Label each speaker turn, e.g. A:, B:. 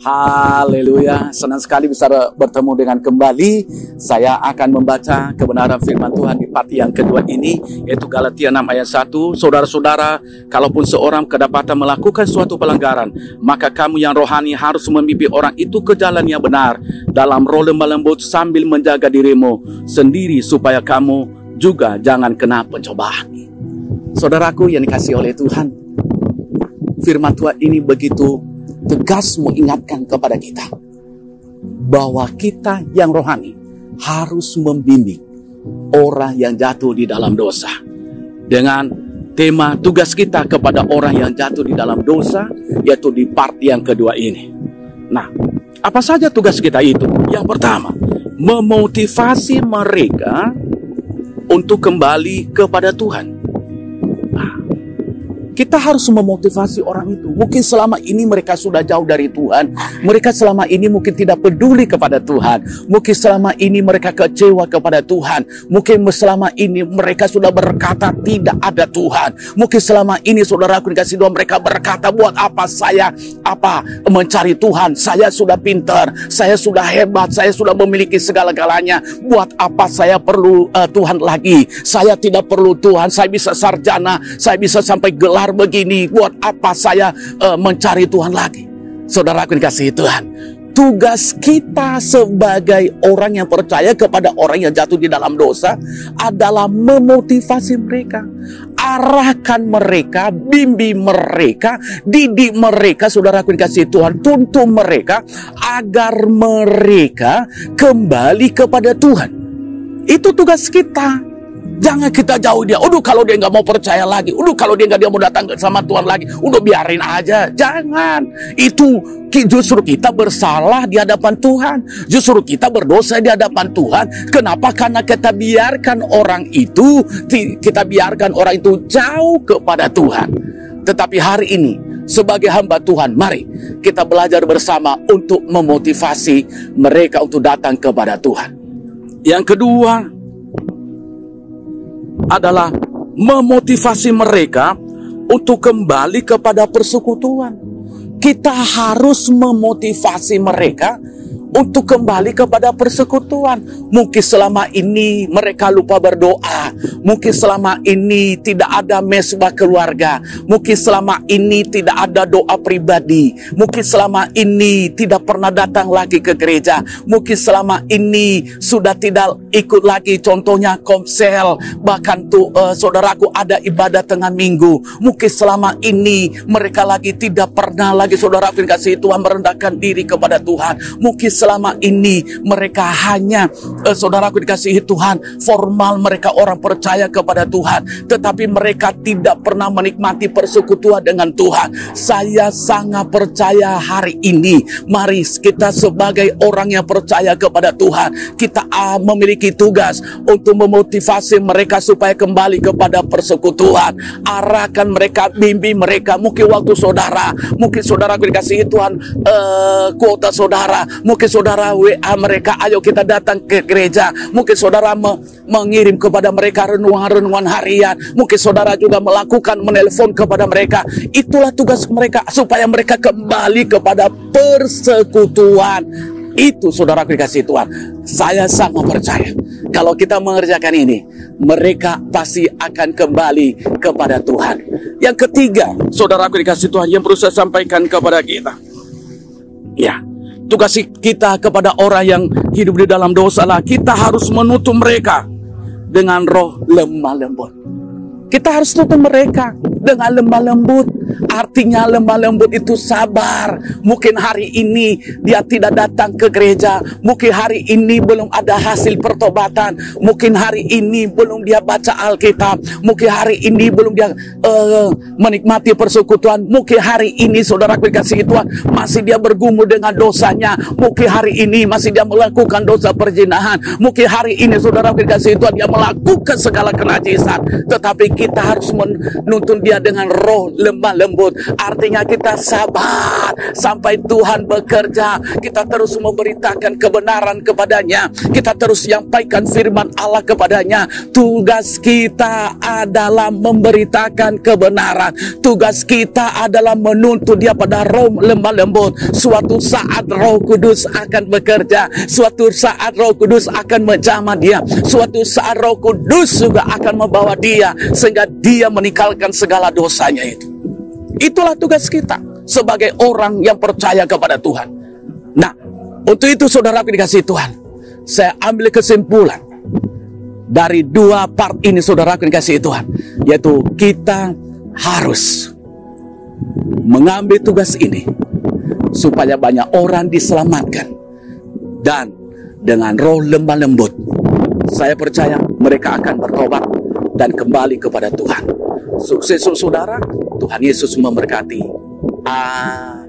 A: Haleluya, senang sekali bisa bertemu dengan kembali. Saya akan membaca kebenaran firman Tuhan di part yang kedua ini, yaitu Galatia 6 ayat 1. Saudara-saudara, kalaupun seorang kedapatan melakukan suatu pelanggaran, maka kamu yang rohani harus membimbing orang itu ke jalan yang benar, dalam roh lemah lembut sambil menjaga dirimu sendiri, supaya kamu juga jangan kena pencobaan. Saudaraku yang dikasihi oleh Tuhan, firman Tuhan ini begitu tegas mengingatkan kepada kita bahwa kita yang rohani harus membimbing orang yang jatuh di dalam dosa. Dengan tema tugas kita kepada orang yang jatuh di dalam dosa, yaitu di part yang kedua ini. Nah, apa saja tugas kita itu? Yang pertama, memotivasi mereka untuk kembali kepada Tuhan. Kita harus memotivasi orang itu. Mungkin selama ini mereka sudah jauh dari Tuhan. Mereka selama ini mungkin tidak peduli kepada Tuhan. Mungkin selama ini mereka kecewa kepada Tuhan. Mungkin selama ini mereka sudah berkata tidak ada Tuhan. Mungkin selama ini saudaraku dikasih Tuhan, mereka berkata, buat apa saya mencari Tuhan? Saya sudah pintar, saya sudah hebat, saya sudah memiliki segala-galanya. Buat apa saya perlu Tuhan lagi? Saya tidak perlu Tuhan. Saya bisa sarjana, saya bisa sampai gelar begini, buat apa saya mencari Tuhan lagi? Saudaraku dikasihi Tuhan, tugas kita sebagai orang yang percaya kepada orang yang jatuh di dalam dosa adalah memotivasi mereka, arahkan mereka, bimbing mereka, didik mereka, saudaraku dikasihi Tuhan, tuntun mereka agar mereka kembali kepada Tuhan. Itu tugas kita. Jangan kita jauh dia. Udah kalau dia nggak mau percaya lagi. Udah kalau dia nggak mau datang sama Tuhan lagi. Udah biarin aja. Jangan. Itu justru kita bersalah di hadapan Tuhan. Justru kita berdosa di hadapan Tuhan. Kenapa? Karena kita biarkan orang itu jauh kepada Tuhan. Tetapi hari ini sebagai hamba Tuhan, mari kita belajar bersama untuk memotivasi mereka untuk datang kepada Tuhan. Yang kedua adalah memotivasi mereka untuk kembali kepada persekutuan. Kita harus memotivasi mereka untuk kembali kepada persekutuan. Mungkin selama ini mereka lupa berdoa. Mungkin selama ini tidak ada mesbah keluarga. Mungkin selama ini tidak ada doa pribadi. Mungkin selama ini tidak pernah datang lagi ke gereja. Mungkin selama ini sudah tidak ikut lagi, contohnya komsel. Bahkan saudaraku ada ibadah tengah minggu. Mungkin selama ini mereka lagi tidak pernah lagi, saudaraku dikasihi Tuhan, merendahkan diri kepada Tuhan. Mungkin selama ini mereka hanya, saudaraku dikasihi Tuhan, formal, mereka orang percaya kepada Tuhan, tetapi mereka tidak pernah menikmati persekutuan dengan Tuhan. Saya sangat percaya hari ini, mari kita sebagai orang yang percaya kepada Tuhan, kita memiliki tugas untuk memotivasi mereka supaya kembali kepada persekutuan. Arahkan mereka, bimbing mereka. Mungkin waktu saudara, mungkin saudaraku dikasihi Tuhan, kuota saudara, mungkin saudara WA mereka, ayo kita datang ke gereja. Mungkin saudara mengirim kepada mereka renungan-renungan harian. Mungkin saudara juga menelpon kepada mereka. Itulah tugas mereka, supaya mereka kembali kepada persekutuan. Itu saudaraku dikasihi Tuhan, saya sangat percaya kalau kita mengerjakan ini, mereka pasti akan kembali kepada Tuhan. Yang ketiga, saudaraku dikasihi Tuhan, yang perlu saya sampaikan kepada kita, ya, tugas kita kepada orang yang hidup di dalam dosa lah, kita harus menuntun mereka dengan roh lemah lembut. Kita harus tuntun mereka dengan lemah lembut. Artinya lemah lembut itu sabar. Mungkin hari ini dia tidak datang ke gereja. Mungkin hari ini belum ada hasil pertobatan. Mungkin hari ini belum dia baca Alkitab. Mungkin hari ini belum dia menikmati persekutuan. Mungkin hari ini saudaraku dikasihi Tuhan, masih dia bergumul dengan dosanya. Mungkin hari ini masih dia melakukan dosa perzinahan. Mungkin hari ini saudaraku dikasihi Tuhan, dia melakukan segala kenajisan. Tetapi kita harus menuntun dia dengan roh lemah lemah lembut. Artinya kita sabar sampai Tuhan bekerja. Kita terus memberitakan kebenaran kepadanya. Kita terus menyampaikan firman Allah kepadanya. Tugas kita adalah memberitakan kebenaran. Tugas kita adalah menuntut dia pada roh lemah lembut. Suatu saat Roh Kudus akan bekerja. Suatu saat Roh Kudus akan menjamah dia. Suatu saat Roh Kudus juga akan membawa dia sehingga dia meninggalkan segala dosanya itu. Itulah tugas kita sebagai orang yang percaya kepada Tuhan. Nah, untuk itu saudara dikasih Tuhan, saya ambil kesimpulan dari dua part ini saudara dikasih Tuhan, yaitu kita harus mengambil tugas ini supaya banyak orang diselamatkan. Dan dengan roh lemah lembut, saya percaya mereka akan bertobat dan kembali kepada Tuhan. Sukses saudara, Tuhan Yesus memberkati. Amin.